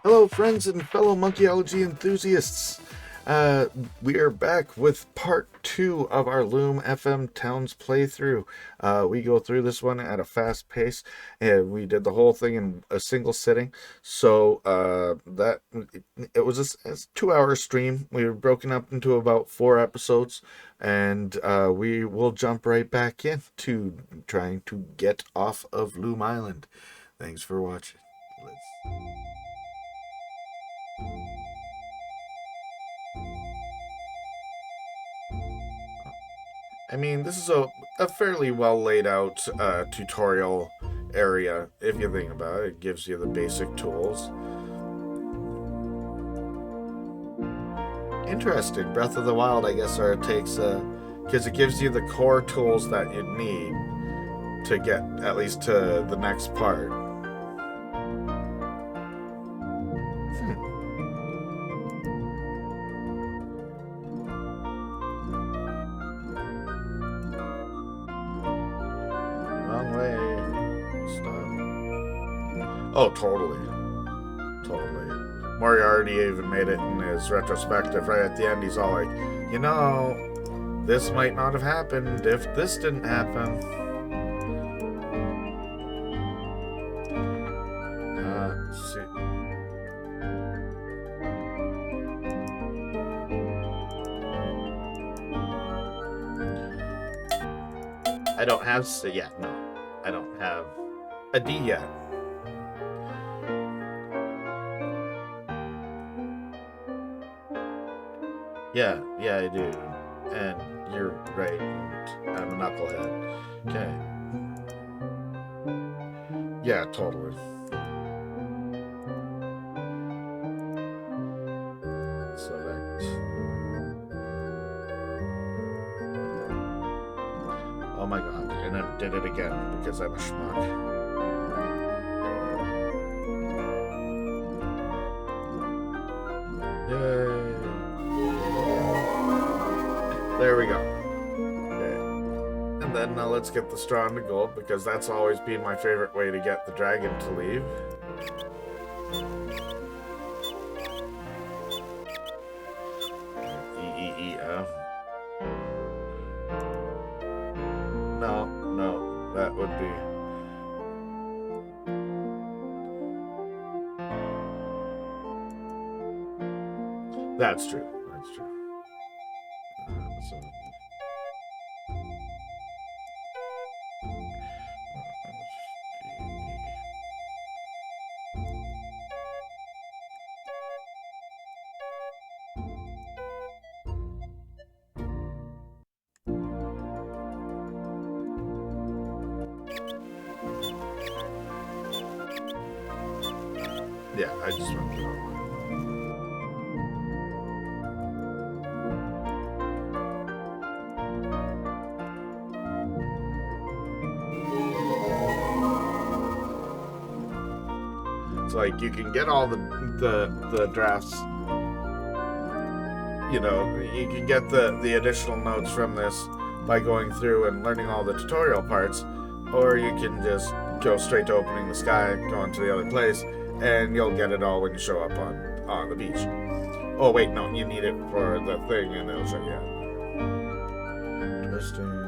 Hello, friends and fellow Monkeyology enthusiasts. We are back with part 2 of our LOOM FM Towns playthrough. We go through this one at a fast pace, and we did the whole thing in a single sitting. So it was a 2-hour stream. We were broken up into about 4 episodes, and we will jump right back into trying to get off of LOOM Island. Thanks for watching. I mean, this is a fairly well laid out tutorial area, if you think about it. It gives you the basic tools. Interesting. Breath of the Wild, I guess, or it takes, because it gives you the core tools that you need to get at least to the next part. Oh, totally. Moriarty even made it in his retrospective right at the end. He's all like, you know, this might not have happened if this didn't happen. Let's see. I don't have I don't have a D yet. Yeah, I do. And you're right. I'm a knucklehead. Okay. Yeah, totally. Select. Oh my god. And I did it again because I'm a schmuck. Yay. There we go. Okay. And then let's get the straw into gold, because that's always been my favorite way to get the dragon to leave. No, that would be... That's true. Yeah, I just went the wrong way. It's like you can get all the drafts, you know, you can get the additional notes from this by going through and learning all the tutorial parts, or you can just go straight to opening the sky, going to the other place, and you'll get it all when you show up on the beach. Oh wait, no, you need it for the thing, and it'll show you. Interesting.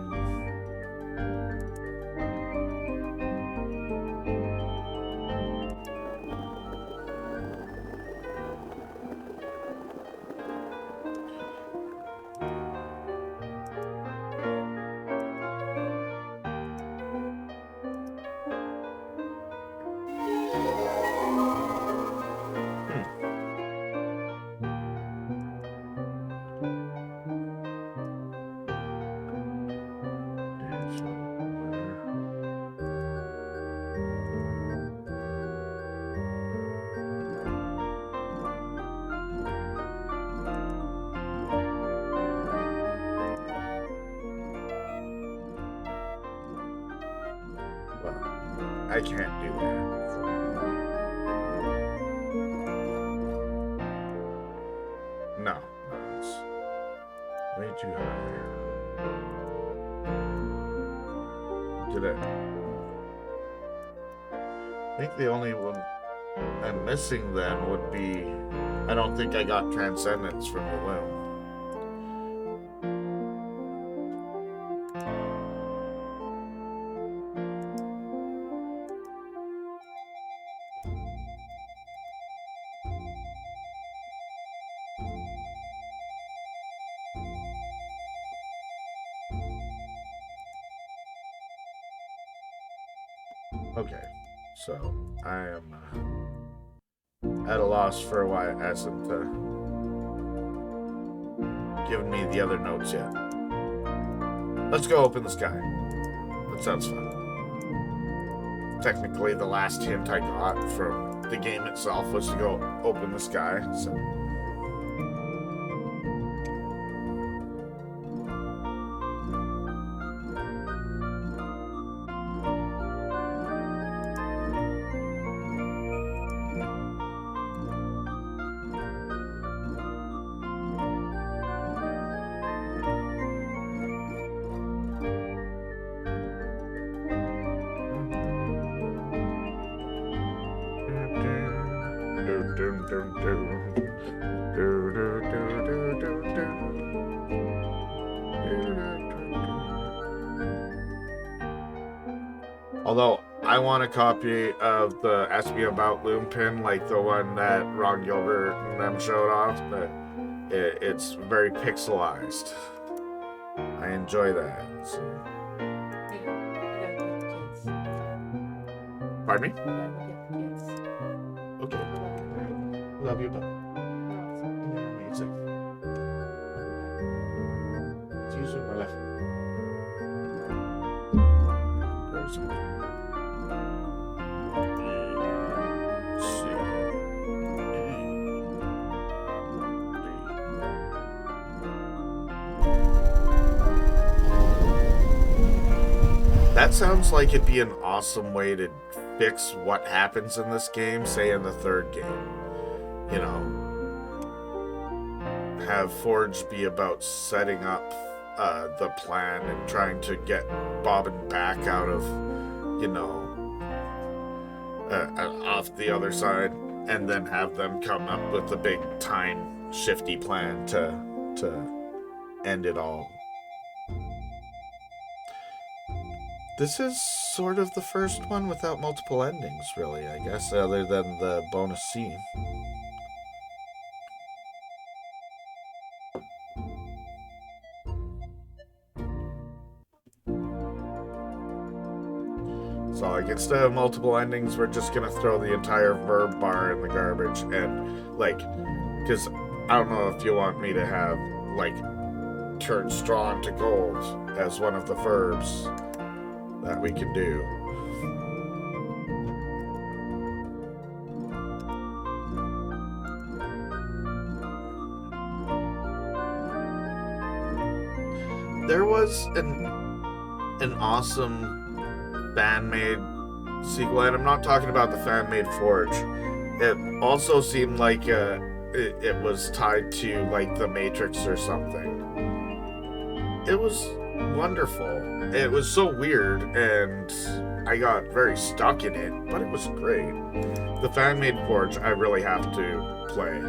I can't do that. No, it's way too high. Did it? I think the only one I'm missing then would be, I don't think I got Transcendence from the Loom. Okay, so I am at a loss for why it hasn't given me the other notes yet. Let's go open the sky. That sounds fun. Technically, the last hint I got from the game itself was to go open the sky, so... Although, I want a copy of the Ask Me About Loom pin, like the one that Ron Gilbert and them showed off. It's very pixelized. I enjoy that. So. Pardon me? Okay. Love you, bud. You're amazing. See you soon, my love. Very soon. That sounds like it'd be an awesome way to fix what happens in this game, say in the third game. You know, have Forge be about setting up the plan and trying to get Bobbin back out of, you know, off the other side, and then have them come up with a big time shifty plan to end it all. This is sort of the first one without multiple endings, really, I guess, other than the bonus scene. So, like, instead of multiple endings, we're just gonna throw the entire verb bar in the garbage, and, like, because I don't know if you want me to have, like, turn straw into gold as one of the verbs that we can do. There was an awesome fan-made sequel, and I'm not talking about the fan-made Forge. It also seemed like it was tied to, like, The Matrix or something. It was wonderful. It was so weird, and I got very stuck in it, but it was great. The fan-made Forge, I really have to play.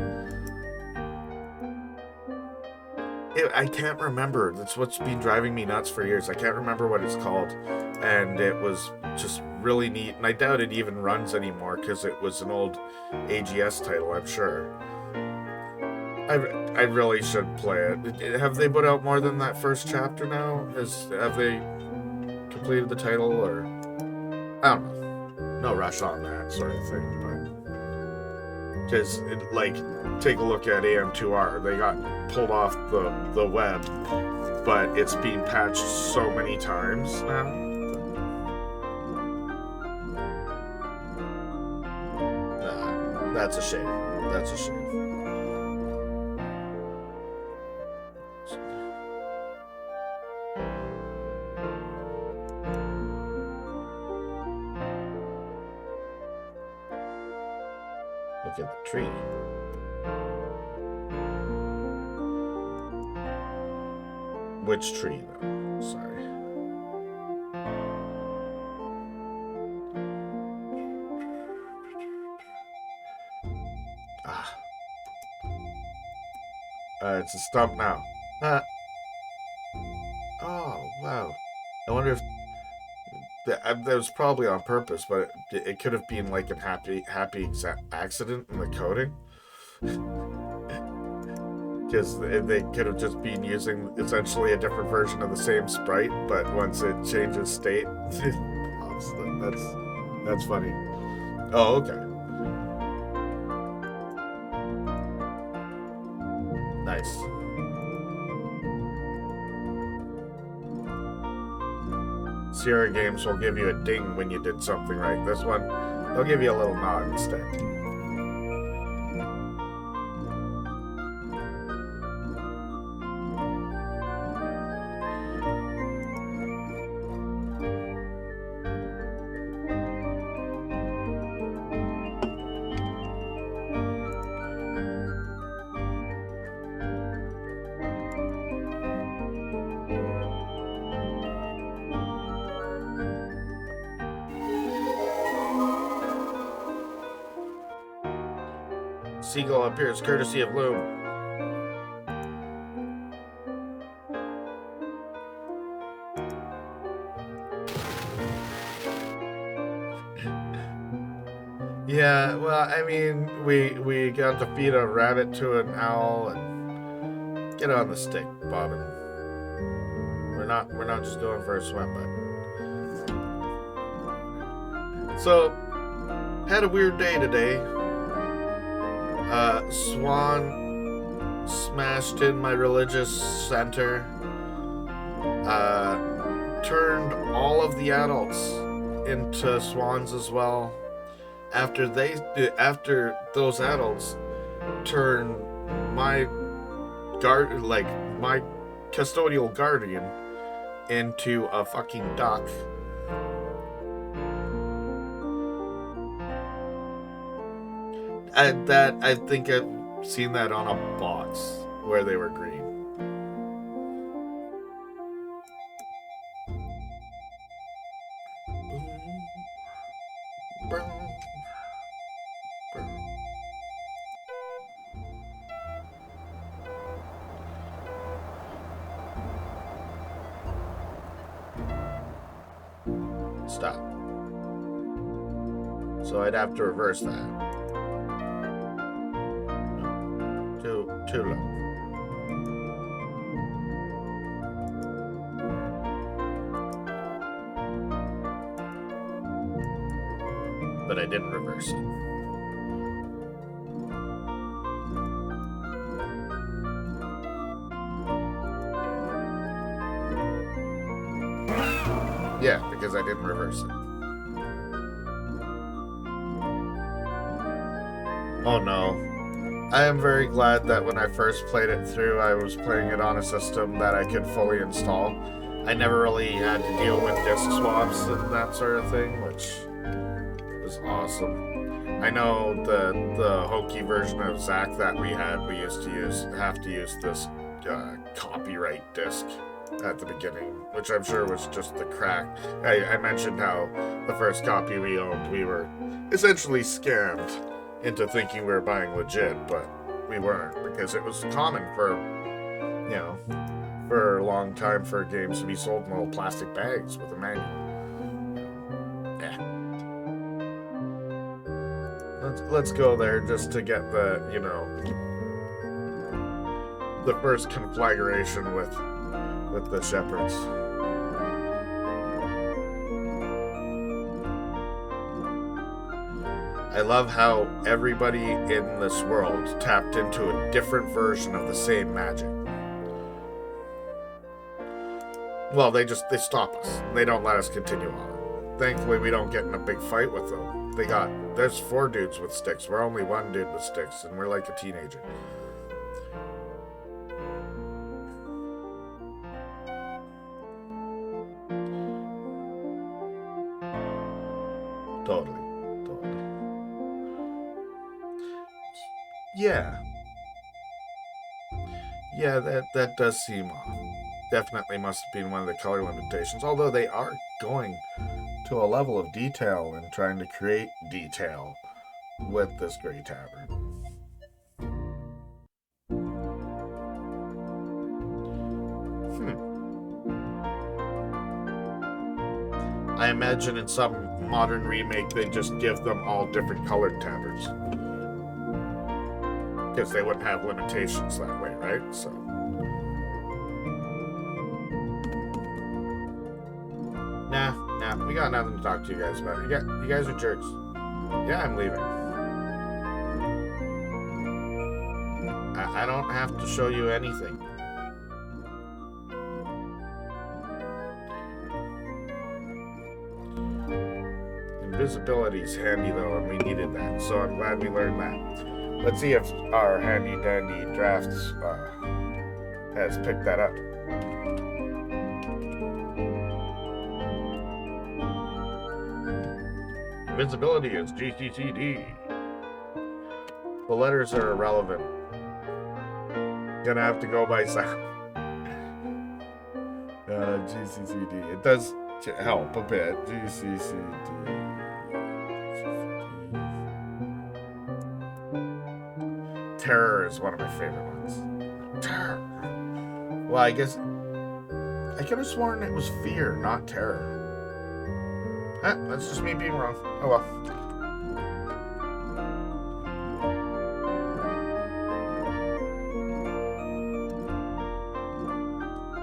I can't remember. That's what's been driving me nuts for years. I can't remember what it's called, and it was just really neat, and I doubt it even runs anymore because it was an old AGS title, I'm sure. I really should play it. Have they put out more than that first chapter now? Have they completed the title, or I don't know. No rush on that sort of thing, but because like, take a look at AM2R. They got pulled off the web, but it's being patched so many times now. That's a shame. That's a shame. at the tree. Which tree, though? Sorry. It's a stump now. Oh, wow. I wonder if that was probably on purpose, but it could have been like a happy accident in the coding. Because they could have just been using essentially a different version of the same sprite, but once it changes state, that's funny. Oh, okay. Nice. Sierra games will give you a ding when you did something right. This one, they'll give you a little nod instead. Seagull appears courtesy of Loom. Yeah, well, I mean, we got to feed a rabbit to an owl and get on the stick, Bobbin. We're not just going for a swim, but so had a weird day today. Swan smashed in my religious center. Turned all of the adults into swans as well. After those adults turn my my custodial guardian into a fucking duck. And that, I think I've seen that on a box where they were green. Stop. So I'd have to reverse that. Too low. But I didn't reverse it. Yeah, because I didn't reverse it. Oh no. I am very glad that when I first played it through, I was playing it on a system that I could fully install. I never really had to deal with disk swaps and that sort of thing, which was awesome. I know the hokey version of Zack that we had, we used to have to use this copyright disk at the beginning, which I'm sure was just the crack. I mentioned how the first copy we owned, we were essentially scammed into thinking we were buying legit, but we weren't, because it was common for a long time for games to be sold in little plastic bags with a manual. Let's go there just to get the first conflagration with the shepherds. I love how everybody in this world tapped into a different version of the same magic. Well, they stop us. They don't let us continue on. Thankfully, we don't get in a big fight with them. There's 4 dudes with sticks. We're only 1 dude with sticks, and we're like a teenager. Totally. Yeah. Yeah, that does seem off. Definitely must have been one of the color limitations, although they are going to a level of detail and trying to create detail with this gray tavern. I imagine in some modern remake they just give them all different colored tabards. Because they wouldn't have limitations that way, right? So. Nah, we got nothing to talk to you guys about. You guys are jerks. Yeah, I'm leaving. I don't have to show you anything. Invisibility's handy though, and we needed that, so I'm glad we learned that. Let's see if our handy dandy drafts has picked that up. Invisibility is GCCD. The letters are irrelevant. Gonna have to go by sound. GCCD. It does help a bit. GCCD. Terror is one of my favorite ones. Terror. Well, I guess I could have sworn it was fear, not terror. That's just me being wrong. Oh well.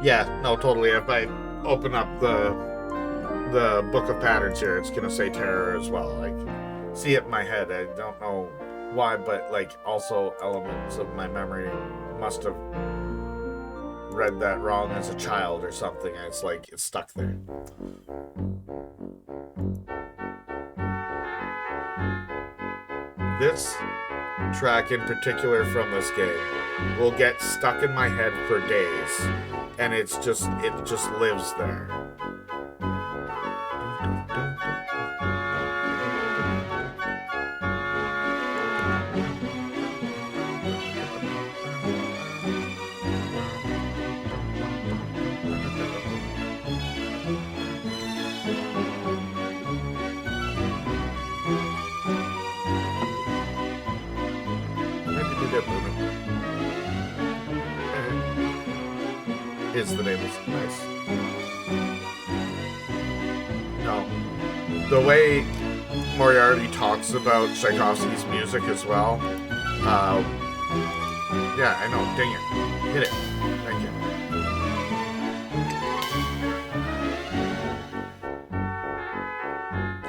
Yeah, no, totally. If I open up the book of patterns here, it's gonna say terror as well. Like, see it in my head. I don't know why, but like also elements of my memory must have read that wrong as a child or something. And it's like it's stuck there. This track in particular from this game will get stuck in my head for days, and it just lives there. Is the name is nice. No. The way Moriarty talks about Tchaikovsky's music as well. Yeah, I know. Dang it. Hit it. Thank you.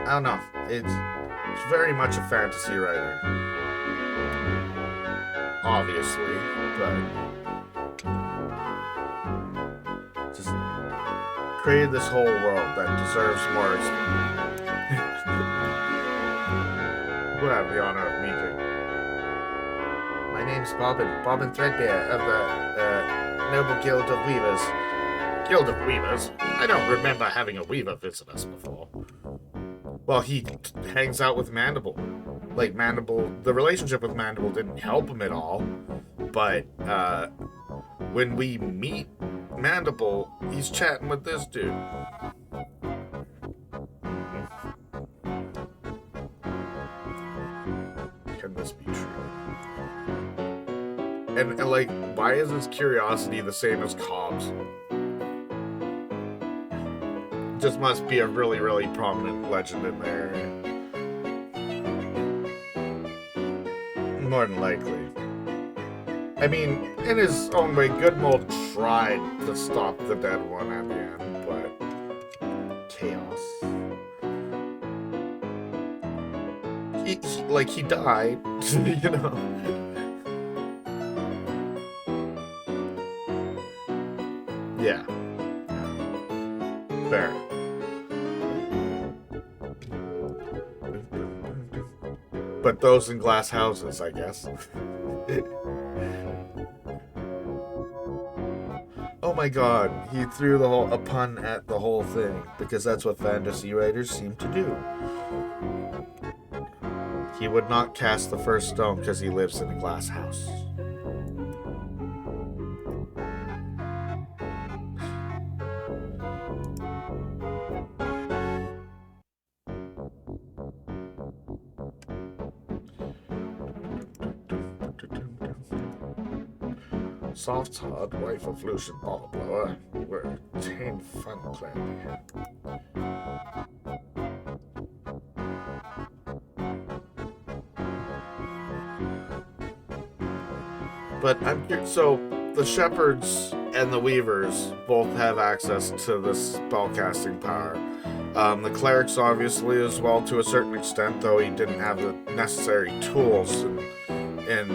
I don't know. It's very much a fantasy writer. Obviously, but just created this whole world that deserves more. Who have the honor of meeting? My name's Bobbin Threadbare of the Noble Guild of Weavers. Guild of Weavers? I don't remember having a weaver visit us before. Well, he hangs out with Mandible. Like, Mandible, the relationship with Mandible didn't help him at all, but when we meet Mandible, he's chatting with this dude. Can this be true? And like, why is his curiosity the same as Cobb's? Just must be a really, really prominent legend in there. More than likely. I mean, in his own way, Goodmold tried to stop the dead one at the end, but chaos. He died, you know. Yeah. Fair. But those in glass houses, I guess. Oh my god, he threw a pun at the whole thing, because that's what fantasy writers seem to do. He would not cast the first stone because he lives in a glass house. Soft hard wife of Lucian ball blower. We're tame fun clan. But I'm curious, so the shepherds and the weavers both have access to this spellcasting power. The clerics obviously as well to a certain extent, though he didn't have the necessary tools and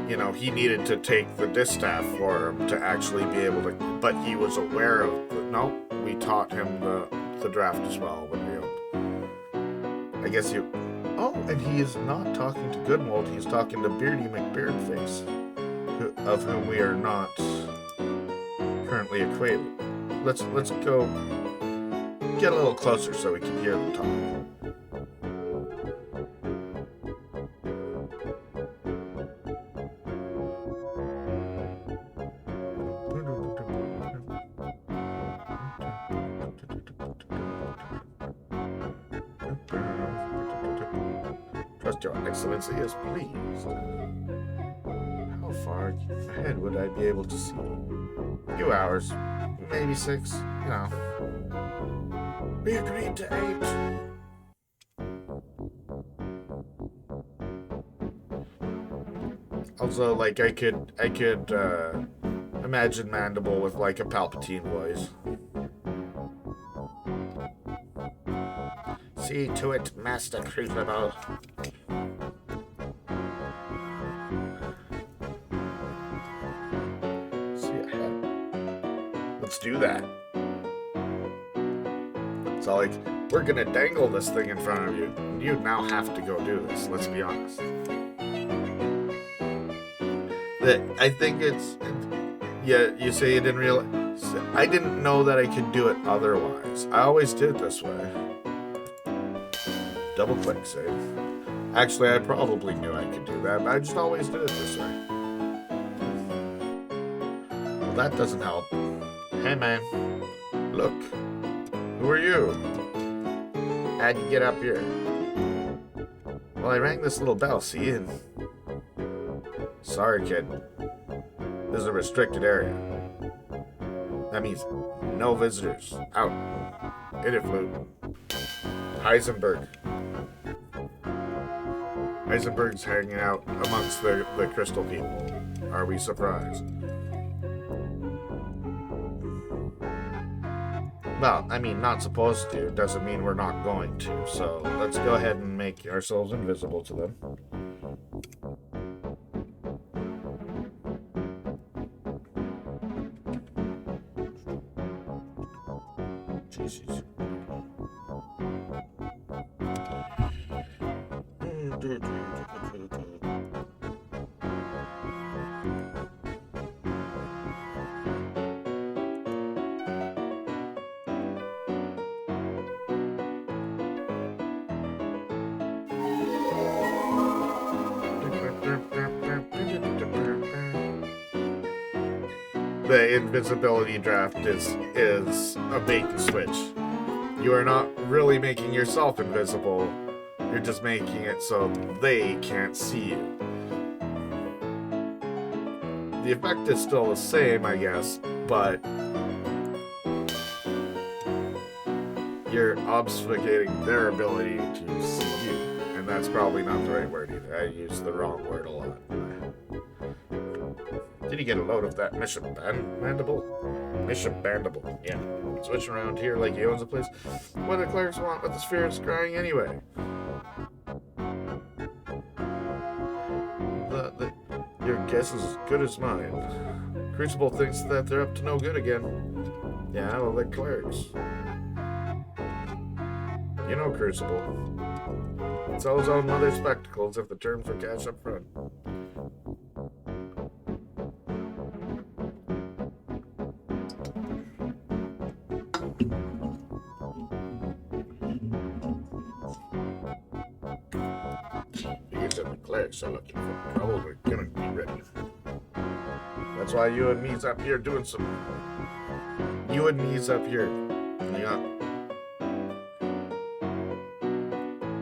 you know, he needed to take the distaff for him to actually be able to, but he was aware of no, we taught him the draft as well when we I guess you. Oh, and he is not talking to Goodmold, he's talking to Beardy McBeardface, of whom we are not currently acquainted. Let's go get a little closer so we can hear them talk. Trust your excellency is pleased. How far ahead would I be able to see? A few hours, maybe 6, you know. We agreed to 8. Also, like, I could imagine Mandible with, like, a Palpatine voice. See to it, Master Crucible. See ahead. Let's do that. So, like, we're gonna dangle this thing in front of you. You now have to go do this, let's be honest. I think it's... Yeah, you say you didn't realize... I didn't know that I could do it otherwise. I always did it this way. Double click save. Actually, I probably knew I could do that, but I just always did it this way. Well, that doesn't help. Hey, man. Look. Who are you? How'd you get up here? Well, I rang this little bell, see, and... Sorry, kid. This is a restricted area. That means no visitors. Out. Hit it, Flute. Heisenberg. Heisenberg's hanging out amongst the crystal people. Are we surprised? Well, I mean, not supposed to doesn't mean we're not going to. So let's go ahead and make ourselves invisible to them. Jesus. The invisibility draft is a bait and switch. You are not really making yourself invisible. You're just making it so they can't see you. The effect is still the same, I guess, but you're obfuscating their ability to see you. And that's probably not the right word either. I used the wrong word a lot. Did you get a load of that mission mandible? Mission mandible, yeah. Switch around here like he owns the place. What do the clerics want with the sphere scrying anyway? Your guess is as good as mine. Crucible thinks that they're up to no good again. Yeah, well, they're clerics. You know Crucible. It's all his own mother's spectacles if the terms are cash up front. guys are looking for trouble, we're gonna be ready. That's why you and me's up here doing some... You and me's up here. Yeah.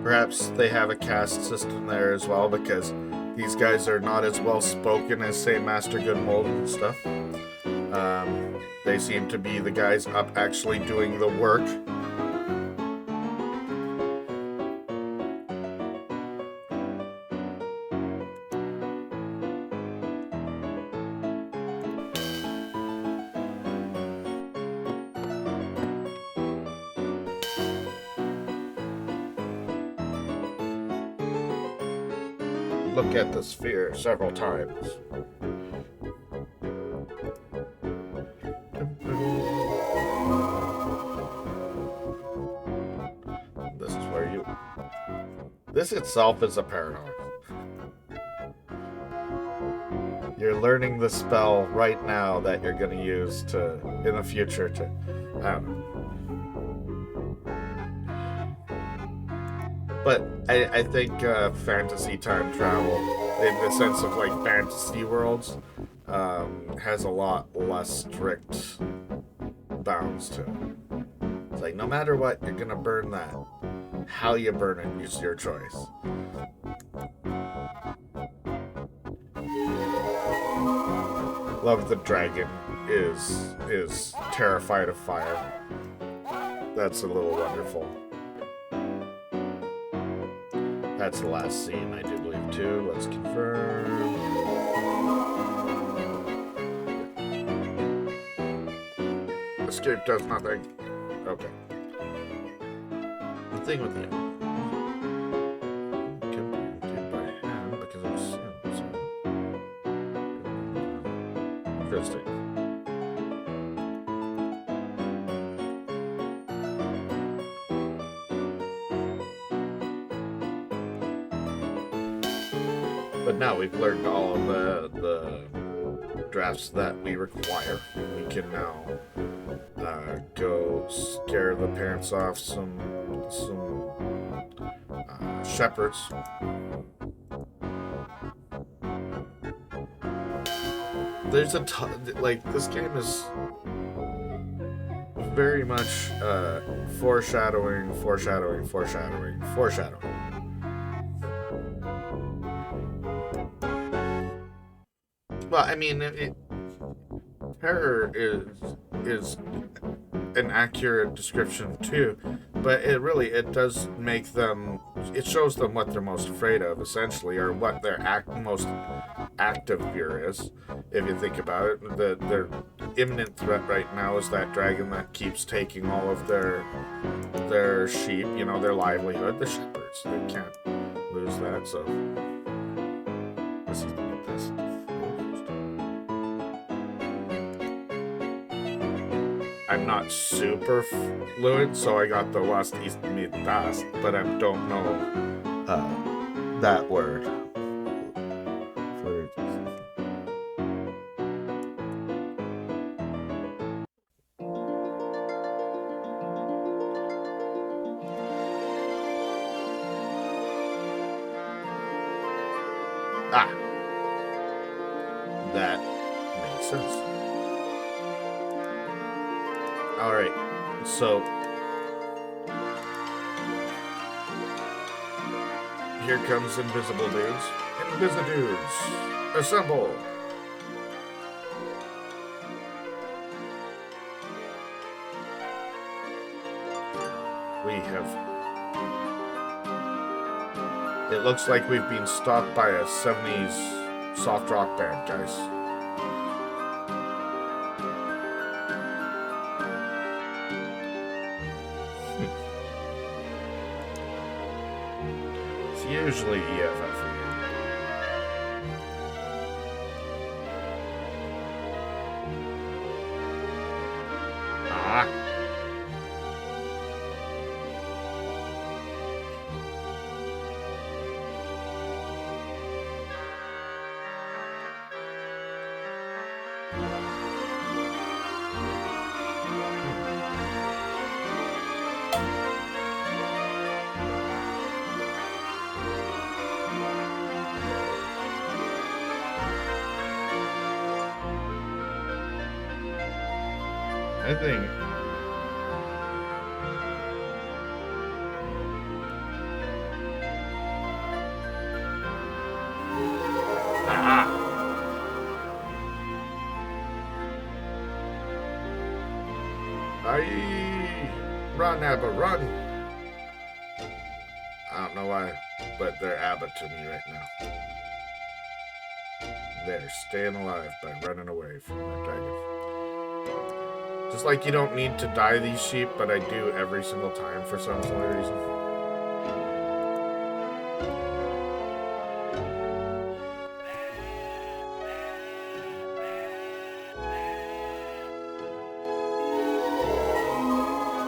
Perhaps they have a caste system there as well, because these guys are not as well spoken as, say, Master Good Mold and stuff. They seem to be the guys up actually doing the work. Look at the sphere several times. This is where you... This itself is a paradox. You're learning the spell right now that you're going to use to, in the future, to... I don't know. But I think fantasy time travel, in the sense of like fantasy worlds, has a lot less strict bounds to it. It's like no matter what, you're gonna burn that. How you burn it is your choice. Love the dragon is terrified of fire. That's a little wonderful. That's the last scene, I do believe, too. Let's confirm. Escape does nothing. Okay. The thing with you. Can be did by hand because of sins. Interesting. But now we've learned all of the drafts that we require. We can now go scare the parents off some shepherds. There's a like this game is very much foreshadowing. Well, I mean, terror is an accurate description too, but it does make them. It shows them what they're most afraid of, essentially, or what their most active fear is. If you think about it, their imminent threat right now is that dragon that keeps taking all of their sheep, their livelihood, the shepherds. They can't lose that. So this is the best. I'm not super fluent, so I got the last east mid fast, but I don't know that word. That makes sense. Alright, so here comes Invisible Dudes. Invisidudes, assemble! We have... It looks like we've been stalked by a 70s soft rock band, guys. Usually EFF. I think... Aha! Aye! Run, Abba, run! I don't know why, but they're Abba to me right now. They're staying alive by running away from that dragon. Just like you don't need to dye these sheep, but I do every single time for some silly reason.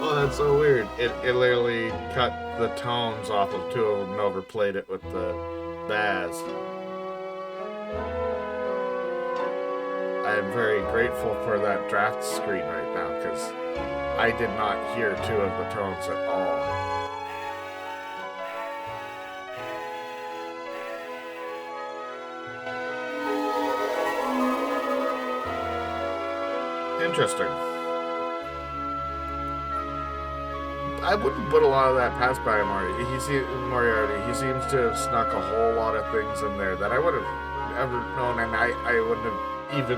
Oh, that's so weird. It literally cut the tones off of two of them and overplayed it with the bass. I am very grateful for that draft screen right now, because I did not hear two of the tones at all. Interesting. I wouldn't put a lot of that past by Moriarty. He seems to have snuck a whole lot of things in there that I would have ever known, and I wouldn't have even,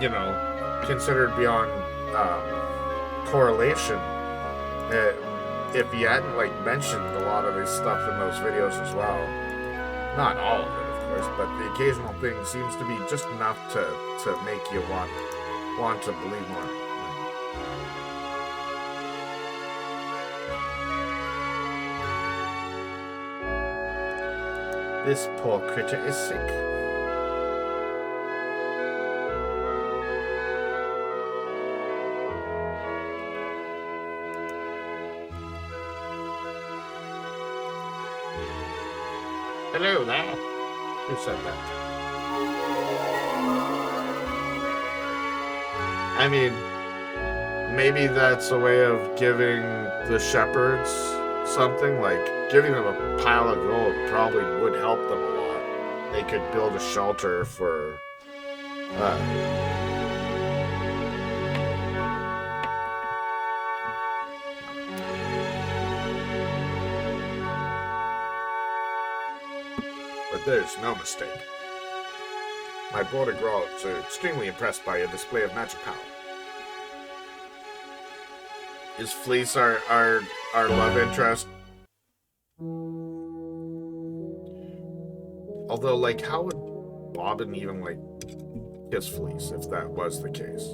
you know, considered beyond correlation if he hadn't, like, mentioned a lot of this stuff in those videos as well. Not all of it, of course, but the occasional thing seems to be just enough to make you want to believe more. This poor creature is sick. Hello there. Who said that? I mean, maybe that's a way of giving the shepherds something, like giving them a pile of gold probably would help them a lot. They could build a shelter for but there's no mistake. My border guards are extremely impressed by your display of magic power. Is Fleece our love interest? Although, like, how would Bobbin even, like, kiss Fleece if that was the case?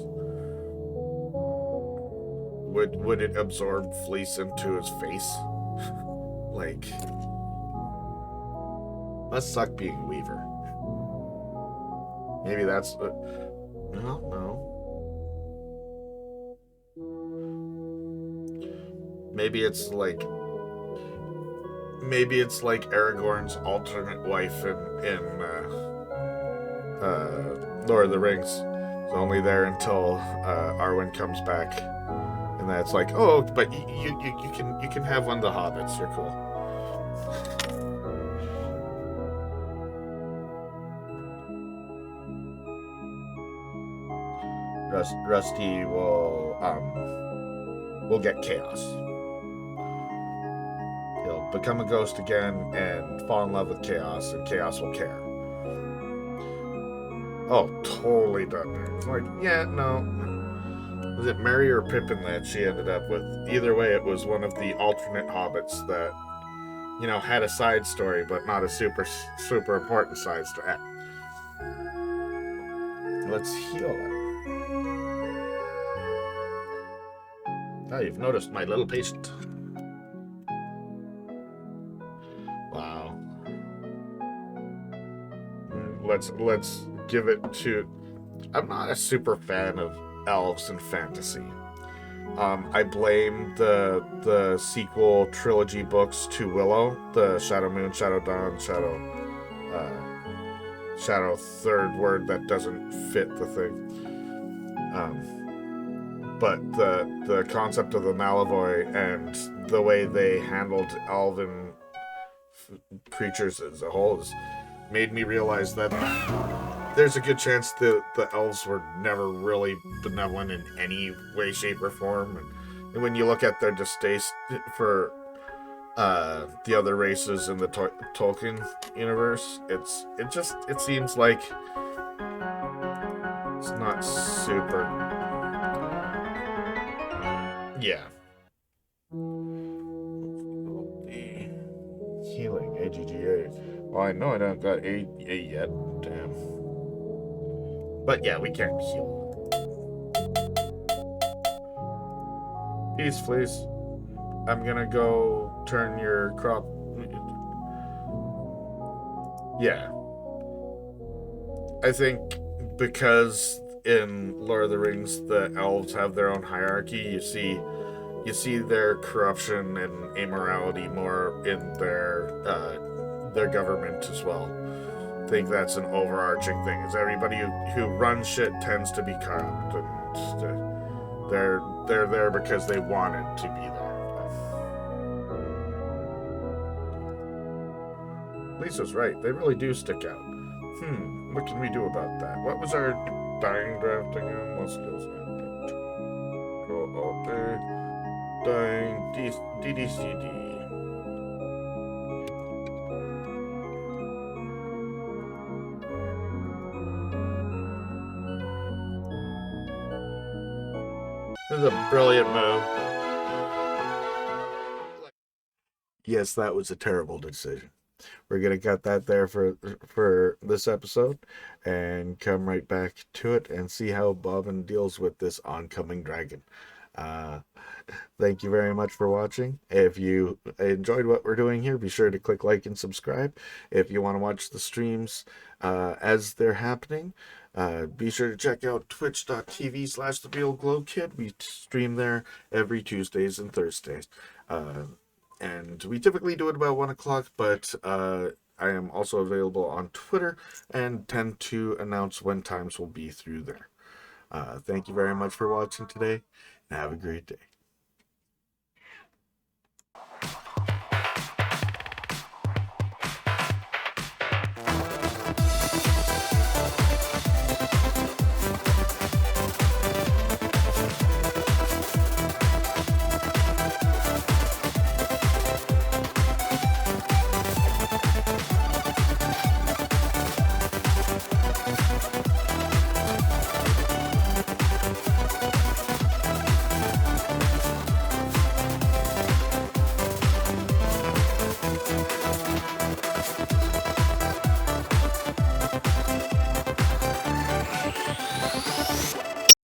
Would it absorb Fleece into his face? Like, must suck being Weaver. Maybe that's no. Maybe it's like Aragorn's alternate wife in Lord of the Rings. It's only there until Arwen comes back, and that's like, oh, but you can have one of the hobbits. You're cool. Rusty will get chaos. He'll become a ghost again and fall in love with Chaos, and Chaos will care. Oh, totally done there. It's like, yeah, no. Was it Merry or Pippin that she ended up with? Either way, it was one of the alternate hobbits that, you know, had a side story, but not a super important side story. Let's heal it. Ah, you've noticed my little patient. Wow. Let's give it to... I'm not a super fan of elves and fantasy. I blame the sequel trilogy books to Willow, the Shadow Moon, Shadow Dawn, Shadow third word that doesn't fit the thing. But the concept of the Malavoy and the way they handled elven creatures as a whole has made me realize that there's a good chance the elves were never really benevolent in any way, shape, or form. And when you look at their distaste for the other races in the Tolkien universe, it seems like it's not super. Yeah. The healing AGGA. Well, I know I don't got A yet. Damn. But yeah, we can't heal. Peace, please. I'm gonna go turn your crop. Yeah, I think because in Lord of the Rings the elves have their own hierarchy. You see their corruption and immorality more in their government as well. I think that's an overarching thing. Is everybody who runs shit tends to be corrupt, and they're there because they wanted to be there. Lisa's right. They really do stick out. What can we do about that? What was our dying draft again? What skills? Control Alt A. Dying DDCD. This is a brilliant move. Yes, that was a terrible decision. We're gonna cut that there for this episode, and come right back to it and see how Bobbin deals with this oncoming dragon. Uh, Thank you very much for watching. If you enjoyed what we're doing here, be sure to click like and subscribe. If you want to watch the streams as they're happening, be sure to check out twitch.tv/therealglowkid. We stream there every Tuesdays and Thursdays. And we typically do it about 1 o'clock, but I am also available on Twitter and tend to announce when times will be through there. Thank you very much for watching today, and have a great day.